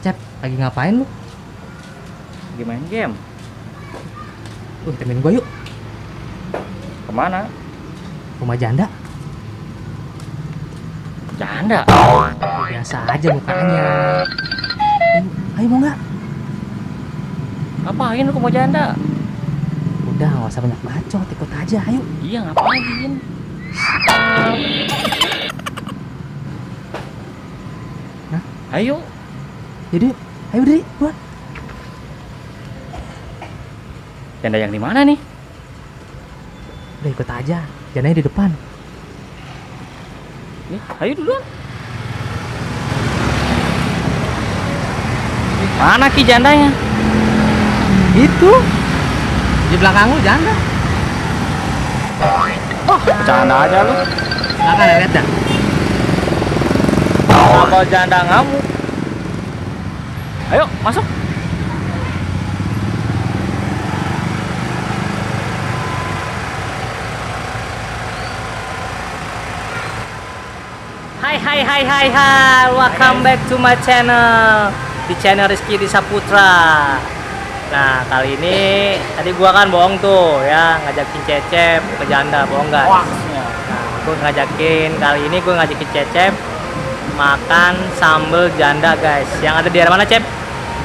Cep, lagi ngapain lu? Lagi main game. Temenin gua yuk. Kemana? Rumah janda. Janda. Biasa aja mukanya. Ayo mau nggak? Ngapain lu ke rumah janda? Udah nggak usah banyak bacot, ikut aja. Ayo. Iya ngapain? Hah? Ayo. Jadi, ayo diri, buat. Janda yang di mana nih? Udah ikut aja. Jandanya di depan. Nih, ayo duluan. Mana ki jandanya? Itu. Di belakang lu janda. Oh, bercanda aja lu. Silakan lihat dah. Apa janda ngamuk? Ayo, masuk. Hai, welcome back to my channel. Di channel Rizky Disaputra. Nah, kali ini tadi gua kan bohong tuh ya, ngajakin Cecep ke janda, bohong nggak? Nah, gua ngajakin, kali ini gua ngajakin Cecep makan sambal janda, guys. Yang ada di daerah mana, Cep?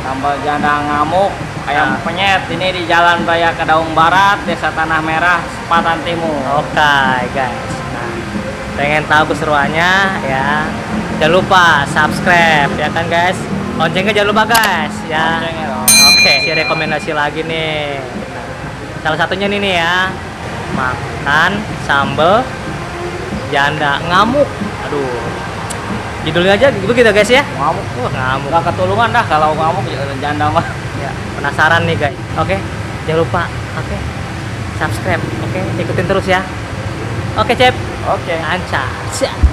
Sambal janda ngamuk, ayam penyet. Ini di Jalan Raya Kedaung Barat, Desa Tanah Merah, Sepatan Timur. Oke, guys. Nah, pengen tahu keseruannya ya, jangan lupa subscribe ya kan, guys. Loncengnya jangan lupa, guys ya. Loncengnya dong. Oke, si rekomendasi lagi nih. Salah satunya nih ya, makan sambal janda ngamuk. Aduh, judulnya aja begitu guys ya. Ngamuk. Ngamuk. Gak ketulungan dah kalau ngamuk janda mah. Ya, penasaran nih guys. Oke, jangan lupa. Oke, subscribe. Oke, ikutin terus ya. Oke, Cep. Oke. Lancar. Siap.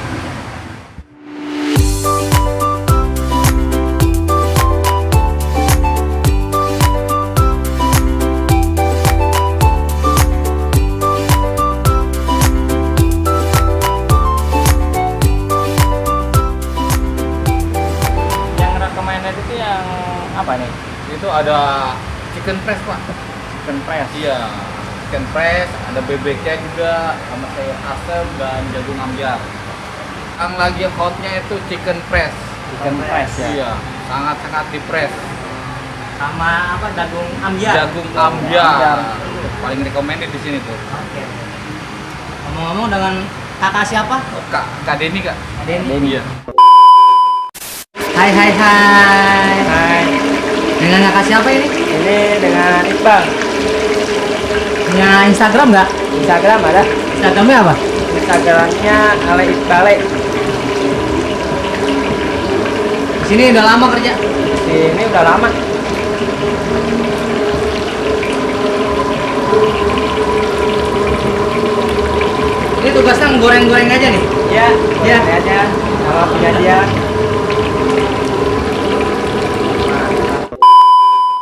Yang recommended itu yang apa nih? Itu ada chicken press pak. Chicken press. Iya, chicken press, ada bebeknya juga, sama sayur asem dan jagung ambyar. Yang lagi hotnya itu chicken press. Chicken press ya. Iya, sangat-sangat di press. Sama apa? Jagung ambyar. Jagung ambyar. ambyar. Paling recommended di sini tuh. Oke. Ngomong-ngomong dengan kakak siapa? Oh, Kak Denny kak. Denny. Iya. Hai. Hai. Dengan kakak siapa ini? Ini dengan Iqbal. Punya Instagram nggak? Instagram ada. Instagramnya apa? Instagramnya Ale Iqbale. Di sini udah lama kerja. Ini udah lama. Ini tugasnya goreng-goreng aja nih. Ya, Ya. ini aja. Sama punya dia.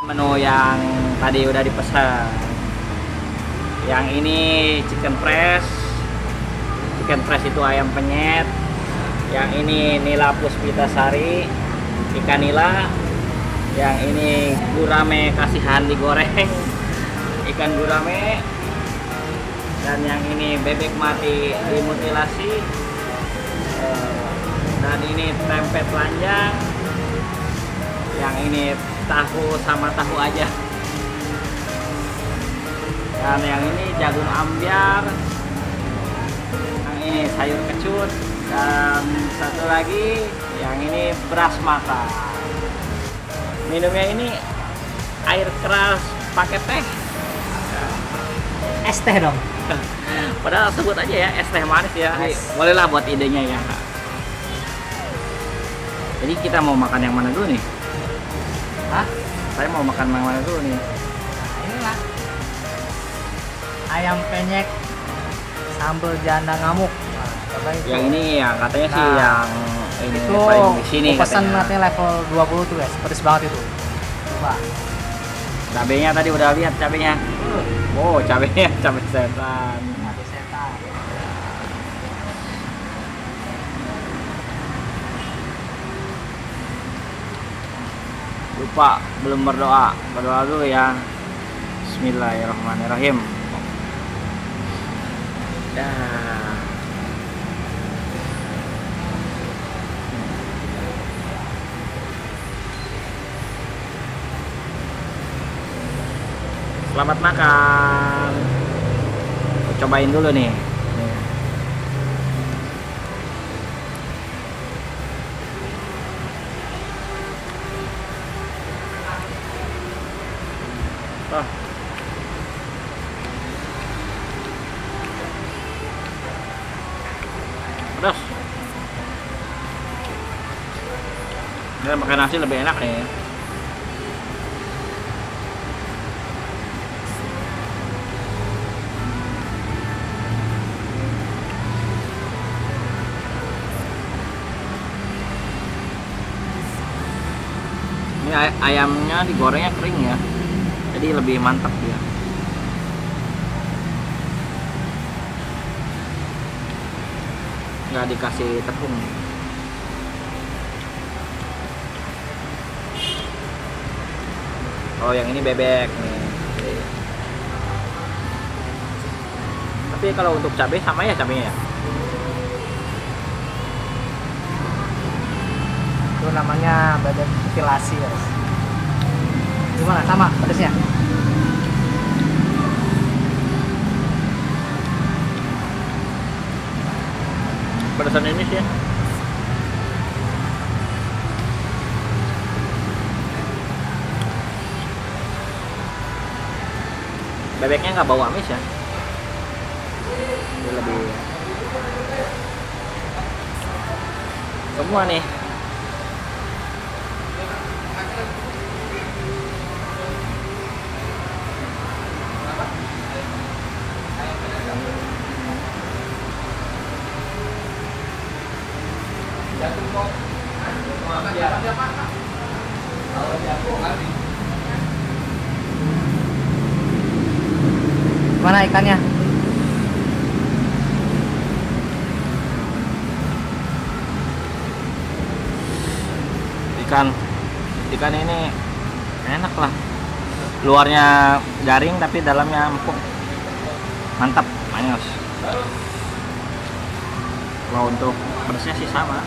Menu yang tadi udah dipesan. Yang ini chicken press. Chicken press itu ayam penyet. Yang ini nila puspitasari, ikan nila. Yang ini gurame kasihan digoreng, ikan gurame. Dan yang ini bebek mati dimutilasi. Dan ini tempe telanjang. Yang ini tahu sama tahu aja. Dan yang ini jagung ambyar. Yang ini sayur kecut. Dan satu lagi yang ini beras makan. Minumnya ini air keras pakai teh. Es teh dong. Padahal sebut aja ya es teh manis ya. Bolehlah buat idenya ya. Jadi kita mau makan yang mana dulu nih? Hah? Saya mau makan yang mana dulu nih? Nah, inilah. Ayam penyet sambal janda ngamuk. Nah, coba itu. Yang ini ya katanya sih Nah, yang ini itu paling di sini aku pesan katanya. katanya level 20 tuh guys, pedes banget itu. Coba. Cabenya tadi udah lihat cabenya. Oh, cabenya cabai setan. Ada setan. Lupa belum berdoa. Berdoa dulu ya. Bismillahirrahmanirrahim. Dah. Selamat makan. Cobain dulu nih. Nih. Oh. Pedas. Ini makan nasi lebih enak nih. Ini ayamnya digorengnya kering ya, jadi lebih mantap dia. Nggak dikasih tepung. Oh, yang ini bebek nih. Tapi kalau untuk cabai sama ya cabenya ya. Itu namanya bebek mutilasi, guys. Gimana, sama pedasnya? Pedasan ini sih. Bebeknya nggak bau amis ya. Dia lebih semua nih. Gimana ikannya? Ikan ini enak lah. Luarnya garing tapi dalamnya empuk. Mantap, manyos. Kalau untuk pedasnya sih sama.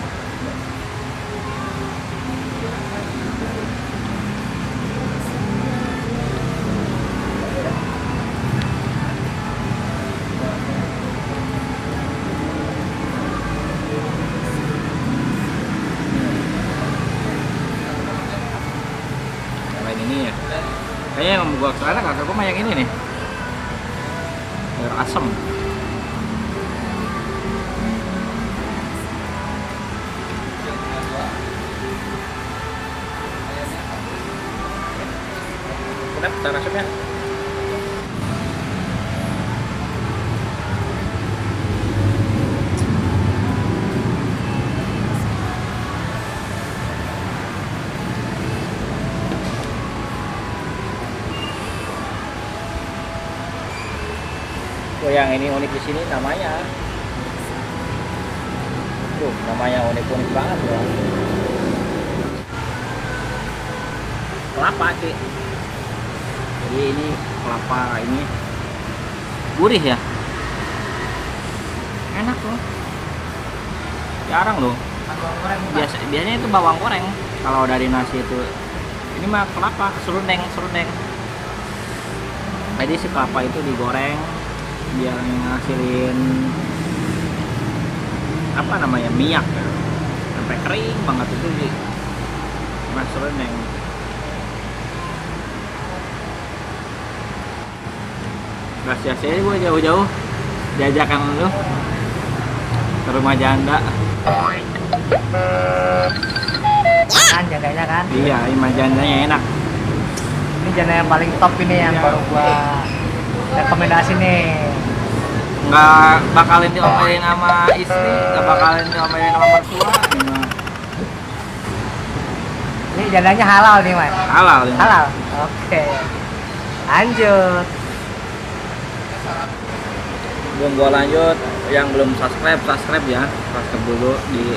Ini ya, kayaknya yang gua kesana kakak gua mah yang ini nih, air asam. Udah, cara asapnya. Oh, yang ini unik di sini namanya. Tuh, namanya unik-unik banget ya. Kelapa, Ci. Jadi ini kelapa ini gurih ya. Enak loh. Jarang loh. Biasanya itu bawang goreng kalau dari nasi itu. Ini mah kelapa, serundeng. Jadi si kelapa itu digoreng biar ngasilin apa namanya, minyak ya. Sampai kering banget itu di mas serundeng. Gracias ya gue jauh-jauh diajakan lu ke rumah janda. Kan jaganya kan? Iya, rumah jandanya enak. Ini janda yang paling top ini yang baru gua rekomendasi nih. Nggak bakalin diomelin sama istri, nggak bakalin diomelin sama mertua. Ini jandanya halal nih, Mas. Halal ya. Halal. Oke. Lanjut. Belum gua lanjut, yang belum subscribe ya, subscribe dulu di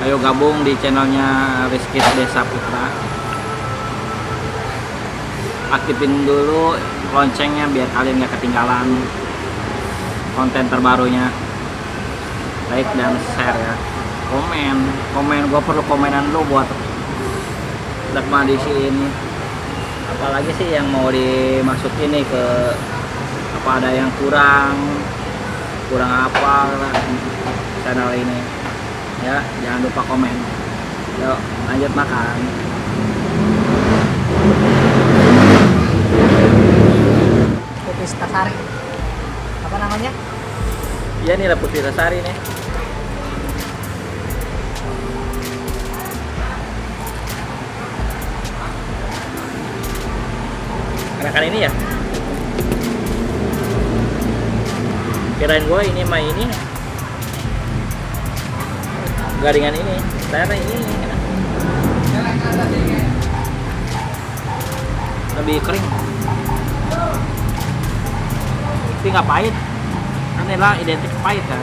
Ayo gabung di channelnya Rizky Desa Putra. Aktifin dulu loncengnya biar kalian gak ketinggalan konten terbarunya. Like dan share ya. Komen, gue perlu komenan lu buat rekomendasi ini. Apalagi sih yang mau dimasukin nih ke apa, ada yang kurang apa channel ini ya, jangan lupa komen. Yuk lanjut makan. Putih Sari. Apa namanya? Iya nih lah Putri Sari nih. Enakan ini ya. Kirain gue ini mah ini garingan ini, ternyata ini enak. Lebih kering tapi nggak pahit, aneh lah, identik pahit kan.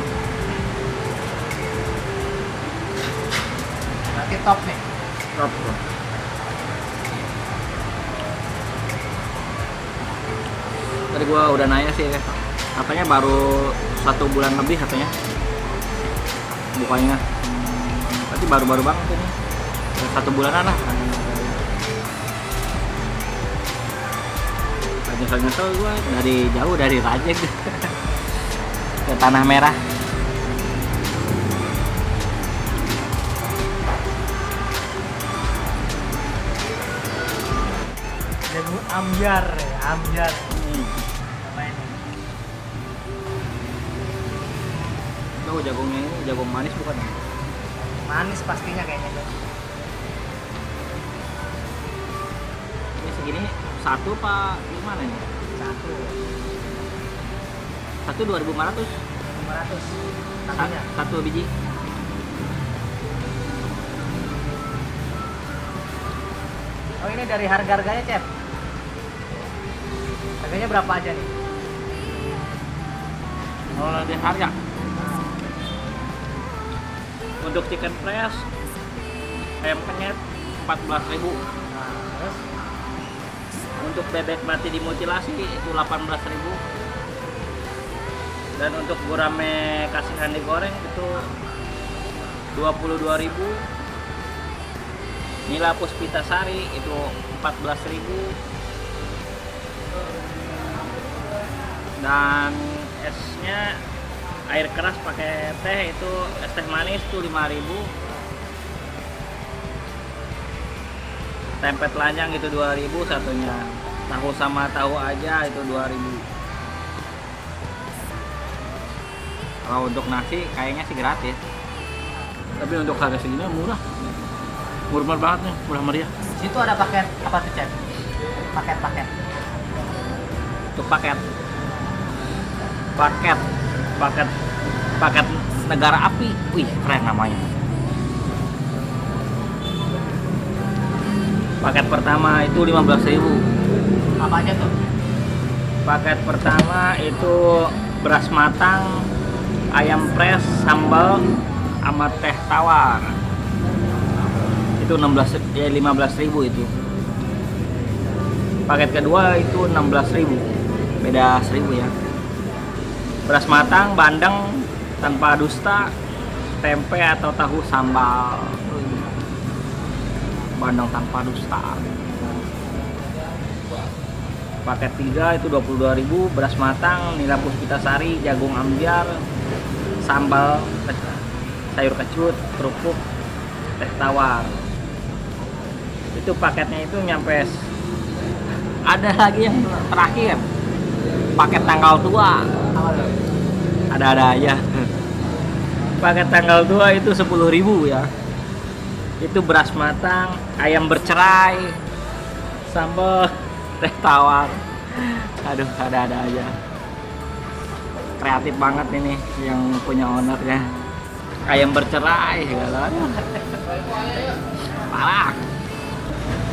Berarti top nih. Top. Tadi gua udah nanya sih, katanya baru 1 bulan lebih katanya bukanya. Berarti baru-baru banget ini, 1 bulanan lah. Nyesel gua dari jauh, dari Rajek ke Tanah Merah. Jagung ambyar ya, ambyar. Apa ini? Tuh jagungnya ini jagung manis bukan? Manis pastinya kayaknya tuh. Ini segini satu pak gimana nih? Satu 2.500. 500 satunya. Satu biji. Oh ini dari harga-harganya, Cep. Harganya berapa aja nih? Kalau di harga untuk chicken fresh ayam penyet 14.000. Nah, terus Untuk bebek mati dimutilasi itu 18.000. Dan untuk gurame kasihan digoreng itu 22.000. Nila Puspita Sari itu 14.000. Dan esnya air keras pakai teh itu es teh manis tuh 5.000. Tempe telanjang itu 2.000 satunya. Tahu sama tahu aja itu 2.000. Kalau untuk nasi kayaknya sih gratis. Tapi untuk harga segini murah. Murah banget nih, murah meriah. situ ada paket apa tuh, Cep? Paket-paket. Untuk paket negara api. Wih, keren namanya. Paket pertama itu 15.000. Apa aja tuh? Paket pertama itu beras matang, ayam fresh, sambal, sama teh tawar. Itu 15.000 itu. Paket kedua itu 16.000. Beda 1.000 ya. Beras matang, bandeng tanpa dusta, tempe atau tahu sambal. Bandeng tanpa dusta. Paket 3 itu 22.000, beras matang, nila puspita sari, jagung ambyar, sambal, sayur kecut, kerupuk, teh tawar. Itu paketnya itu nyampe. Ada lagi yang terakhir, paket tanggal tua. Ada aja. Paket tanggal 2 itu 10.000 ya. Itu beras matang, ayam bercerai, sambal, teh tawar. Aduh, ada aja. Kreatif banget ini yang punya ownernya. Ayam bercerai segala. Parah.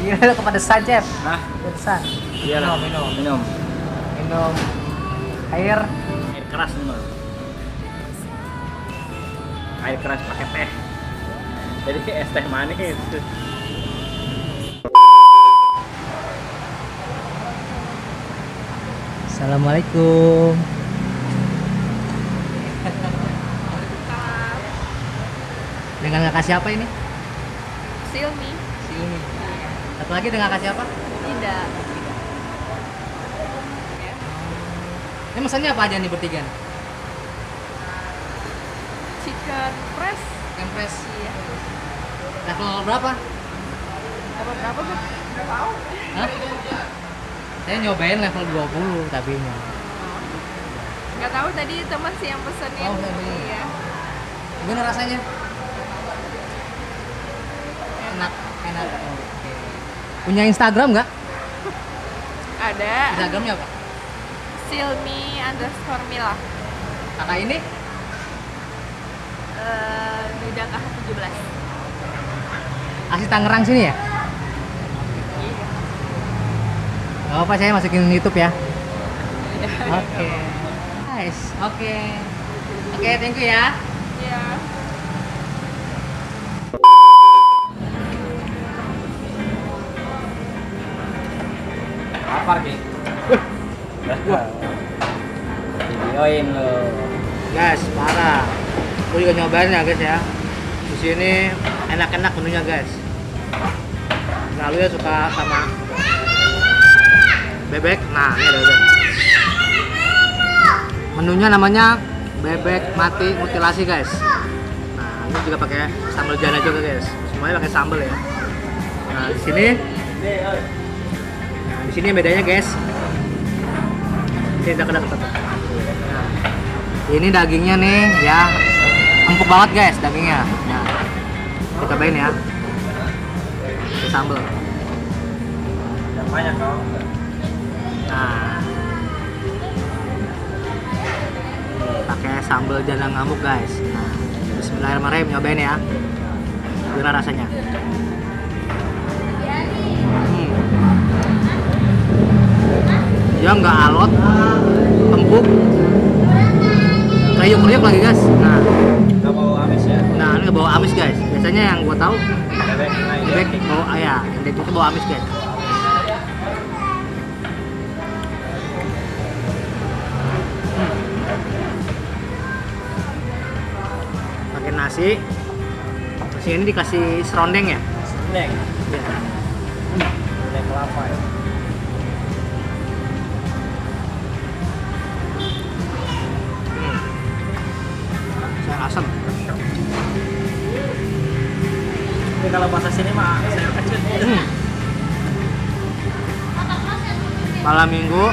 Iya, kepedesan, Cep. Nah, Kepedesan. iya lah. Minum air. Air keras nih, Mas. Air keras pakai teh. Jadi es teh manis. Assalamualaikum. Dengan kakak siapa ini? Silmi. Silmi. Satu lagi dengan kakak siapa? Tidak. Ini mesennya apa aja nih bertiga? Chicken press. Kempres. Iya. Level berapa? Apa berapa tuh? Nggak tahu. Hah? Saya nyobain level 20 tapinya. Nggak tahu tadi teman sih yang pesenin. Oh, saya beli. Iya. Gimana rasanya? Enak. Oke. Punya Instagram nggak? Ada. Instagramnya apa? Silmi_Mila. Kakak ini? Nida KH17. Asli Tangerang sini ya? Gak apa, saya masukin YouTube ya. Oke. Nice. Oke. Oke, thank you ya. Iya. Lapar Ki. Videoin lo. Guys, parah. Aku juga nyobain ya guys ya. Di sini enak-enak menunya guys. Lalu ya suka sama bebek. Nah, ini ada bebek. Menunya namanya bebek mati mutilasi guys. Nah, ini juga pakai sambal jana juga guys. Semuanya pakai sambal ya. Nah, di sini bedanya guys. Ini dekat. Nah, ini dagingnya nih ya, empuk banget guys dagingnya. Nah, kita cobain ya. Pakai sambal. Banyak kau. Nah, pakai sambal jana ngamuk guys. Nah, bismillahirrahmanirrahim, nyobain ya. Gimana rasanya? Dia nggak alot, empuk, kriuk-kriuk lagi guys. Nah, Gak mau amis ya. nah ini bawa amis guys. Biasanya yang gua tahu bebek bawa ayah, yang itu bawa amis guys. Pakai nasi. Nasi ini dikasih serondeng ya? Deng. Ya. Deng kelapa ya. Sayur asam. Ini kalau bahasa sini mah sayur kecut. Malam minggu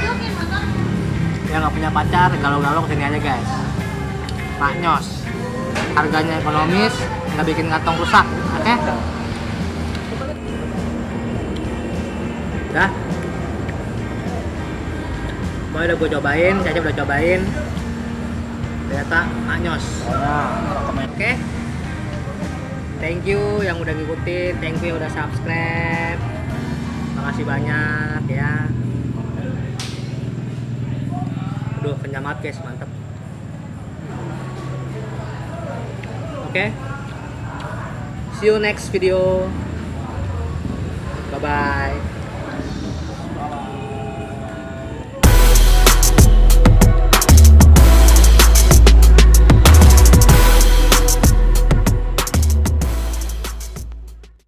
yang nggak punya pacar galau-galau kesini aja guys. Pak Nyos, harganya ekonomis, nggak bikin kantong rusak. Oke? Dah. Boy udah gue cobain, Caca udah cobain. Ternyata Pak Nyos. Oke? Thank you yang udah ngikutin, thank you yang udah subscribe. Makasih banyak ya. Aduh, kenyang banget guys, mantep. Oke. See you next video. Bye bye.